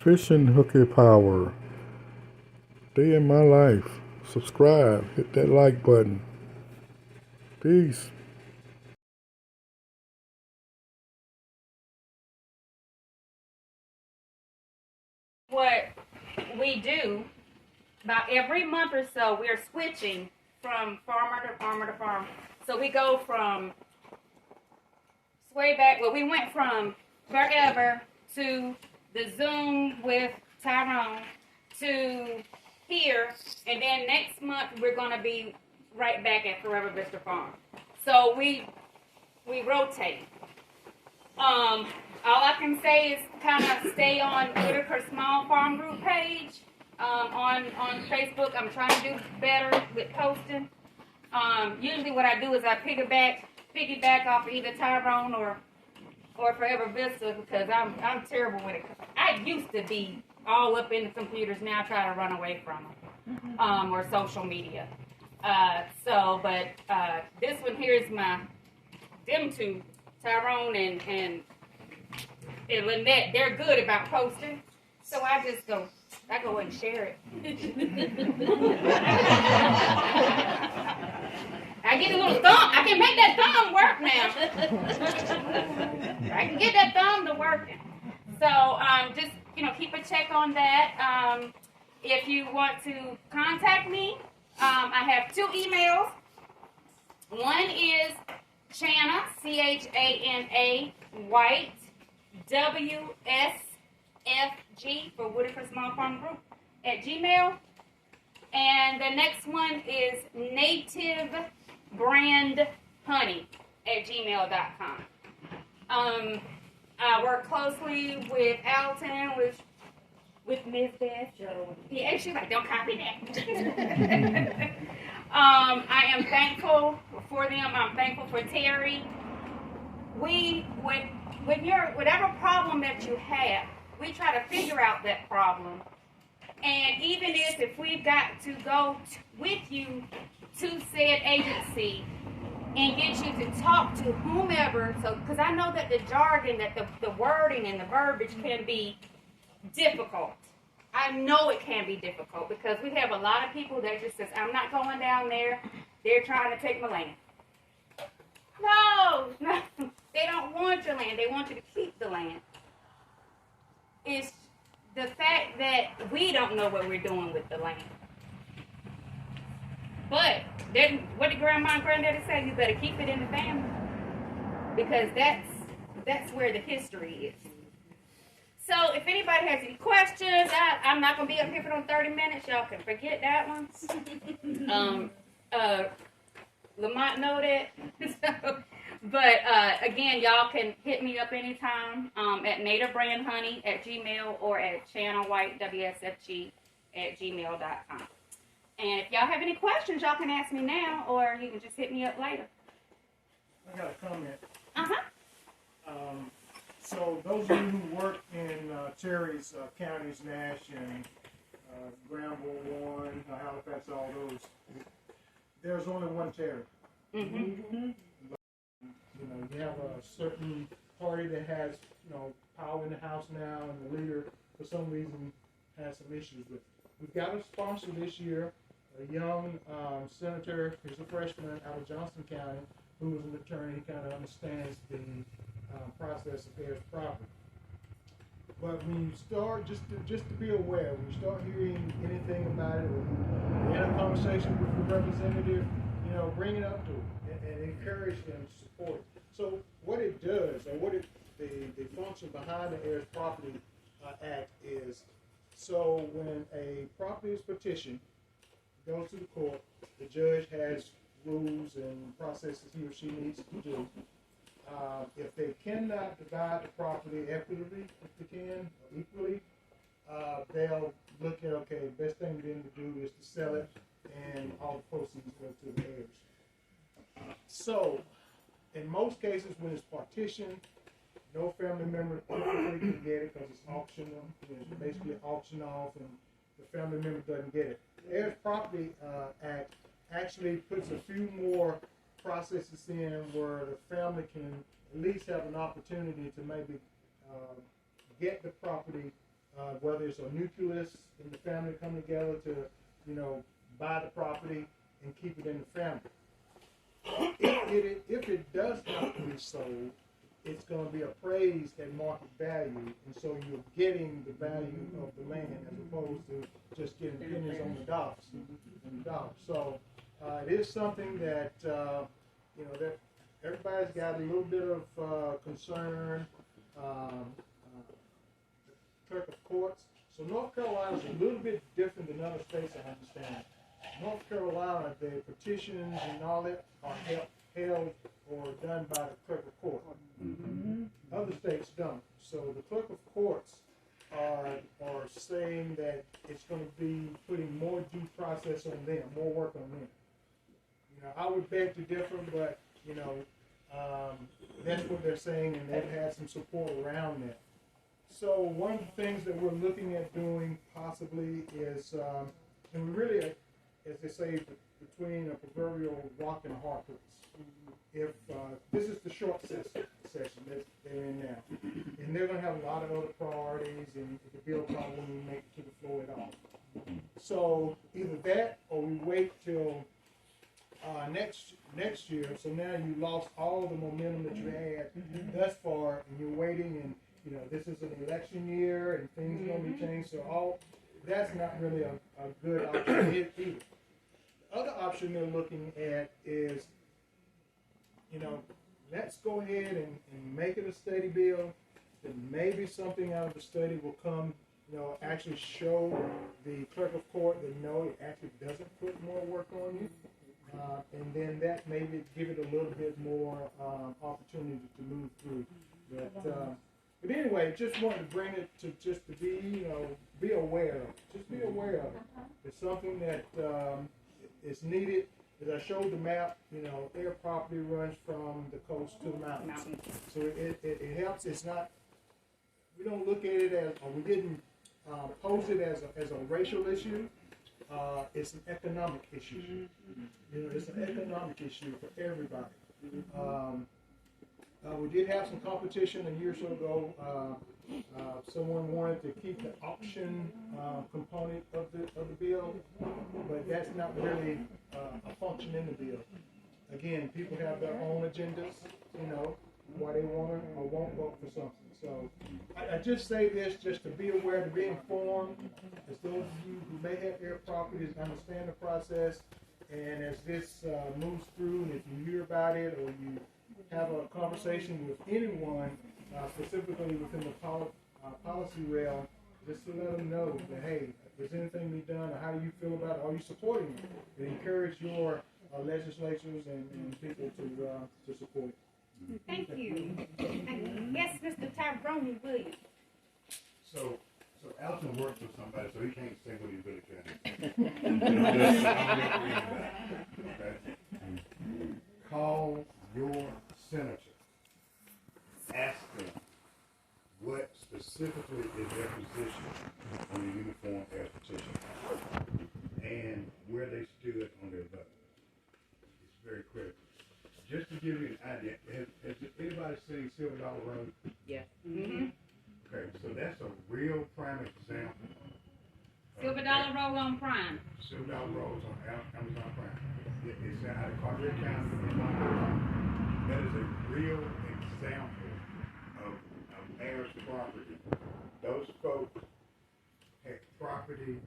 Fishing hooky power. Day in my life. Subscribe. Hit that like button. Peace. What we do about every month or so, we are switching from farmer to farmer to farmer. So we go from Swayback. Well, we went from Forever to the Zoom with Tyrone to here, and then next month we're going to be right back at Forever Vista Farm. So we rotate. All I can say is kind of stay on Whitaker Small Farm Group page on Facebook. I'm trying to do better with posting. Usually what I do is I piggyback off of either Tyrone or Forever Vista because I'm terrible with it. I used to be all up in the computers. Now I try to run away from them or social media. But this one here is them two, Tyrone and Lynette. They're good about posting, so I go and share it. I get a little thumb. I can make that thumb work now. I can get that thumb to working. So just keep a check on that. If you want to contact me, I have 2 emails. One is Chana, Chana White, WSFG for Whitaker Small Farm Group at Gmail. And the next one is Native Brand Honey at gmail.com. I work closely with Alton, with Ms. Beth. Yeah, she's like, don't copy that. I am thankful for them. I'm thankful for Terry. Whatever problem that you have, we try to figure out that problem. And even if we've got to go with you to said agency and get you to talk to whomever, so because I know that the jargon, that the wording and the verbiage can be difficult. I know it can be difficult because we have a lot of people that just says, I'm not going down there. They're trying to take my land. No, they don't want your land. They want you to keep the land. It's the fact that we don't know what we're doing with the land. But what did Grandma and Granddaddy say? You better keep it in the family because that's where the history is. So if anybody has any questions, I'm not going to be up here for 30 minutes. Y'all can forget that one. Lamont know that. But again, y'all can hit me up anytime at Native Brand Honey at Gmail or at Channel White WSFG at gmail.com. And if y'all have any questions, y'all can ask me now or you can just hit me up later. I got a comment. Uh-huh. So those of you who work in Terry's counties, Nash and Granville, Warren, Halifax, all those, there's only one Terry. Mm-hmm. You have a certain party that has, power in the House now, and the leader, for some reason, has some issues with it. We've got a sponsor this year, a young senator, who's a freshman out of Johnston County, who is an attorney. He kind of understands the process of heirs property. But when you start, just to be aware, when you start hearing anything about it, or you're in a conversation with the representative, bring it up to them and encourage them to support it. So what it does, or the function behind the Heirs Property Act is, so when a property is petitioned, goes to the court, the judge has rules and processes he or she needs to do. If they cannot divide the property equitably, if they can, or equally, they'll look at, okay, the best thing for them to do is to sell it, and all the proceeds go to the heirs. So, in most cases, when it's partitioned, no family member typically can get it because it's auctioned. It's basically auctioned off, and the family member doesn't get it. The Heirs Property Act actually puts a few more processes in where the family can at least have an opportunity to maybe get the property whether it's a nucleus in the family coming together to, buy the property and keep it in the family. If it does have to be sold, it's going to be appraised at market value, and so you're getting the value of the land as opposed to just getting pennies on the dollars. So it is something that that everybody's got a little bit of concern. Clerk of courts. So North Carolina is a little bit different than other states, I understand. North Carolina, the petitions and all that are held or done by the clerk of court. Mm-hmm. Other states don't. So the clerk of courts are saying that it's going to be putting more due process on them, more work on them. I would beg to differ, but that's what they're saying, and they've had some support around that. So one of the things that we're looking at doing possibly is, and we really, as they say, between a proverbial rock and a hard place. If this is the short session that they're in now, and they're going to have a lot of other priorities, and the bill probably won't make it to the floor at all. So either that, or we wait till next year. So now you lost all the momentum that you had thus far, and you're waiting, and this is an election year, and things are going to be changed. So that's not really a good option either. The other option they're looking at is, let's go ahead and make it a study bill. Then maybe something out of the study will come, actually show the clerk of court that no, it actually doesn't put more work on you. And then that maybe give it a little bit more opportunity to move through. But anyway, just wanted to bring it to just to be aware of it. Just be aware of it. It's something that is needed. As I showed the map, their property runs from the coast to the mountains. So it helps. It's not, we don't look at it as, or we didn't pose it as a racial issue. It's an economic issue. It's an economic issue for everybody. We did have some competition a year or so ago. Someone wanted to keep the auction component of the bill, but that's not really a function in the bill. Again, people have their own agendas, why they want or won't vote for something. So I just say this just to be aware, to be informed, as those of you who may have air properties understand the process, and as this moves through, and if you hear about it or you have a conversation with anyone, specifically within the policy realm, just to let them know that, hey, is anything be done, or how do you feel about it? Are you supporting it? And encourage your legislatures and people to support it. Thank you. Yes, Mr. Tyrone Williams. So Alton works with somebody, so he can't say what he really can. Okay? Call your senator. Ask them what specifically is their position on the Uniform Air Petition and where they stood on their vote. It's very critical. Just to give you an idea, has anybody seen Silver Dollar Road? Yeah. Mm-hmm. Okay, so that's a real prime example. Silver Dollar Road on Prime. Silver Dollar Road is on Amazon Prime. It's out of Carter County. That is a real example of heirs property. Those folks had property,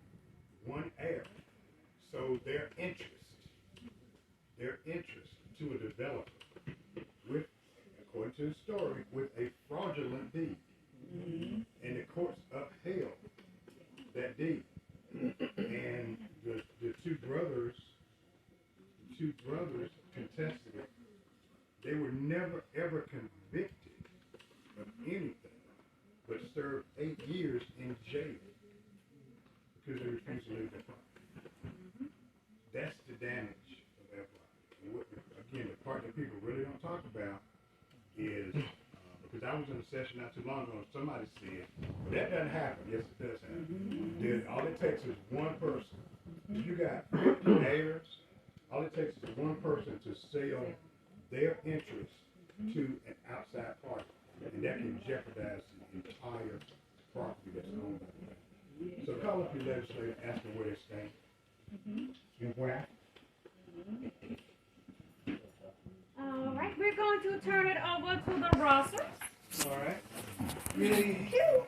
one heir. So their interest to a developer with, according to the story, with a fraudulent deed. Mm-hmm. And the courts upheld that deed. And the two brothers contested it. They were never ever convicted of anything, but served 8 years in jail because they refused to leave their property. That's the damage of that property. Again, the part that people really don't talk about is, because I was in a session not too long ago, and somebody said, well, that doesn't happen. Yes, it does happen. All it takes is one person. If you got 50 heirs, all it takes is one person to sell their interest to an outside party, and that can jeopardize the entire property that's owned by the call up your legislator, ask them where they stand. And where? All right, we're going to turn it over to the Russells. All right. Phew.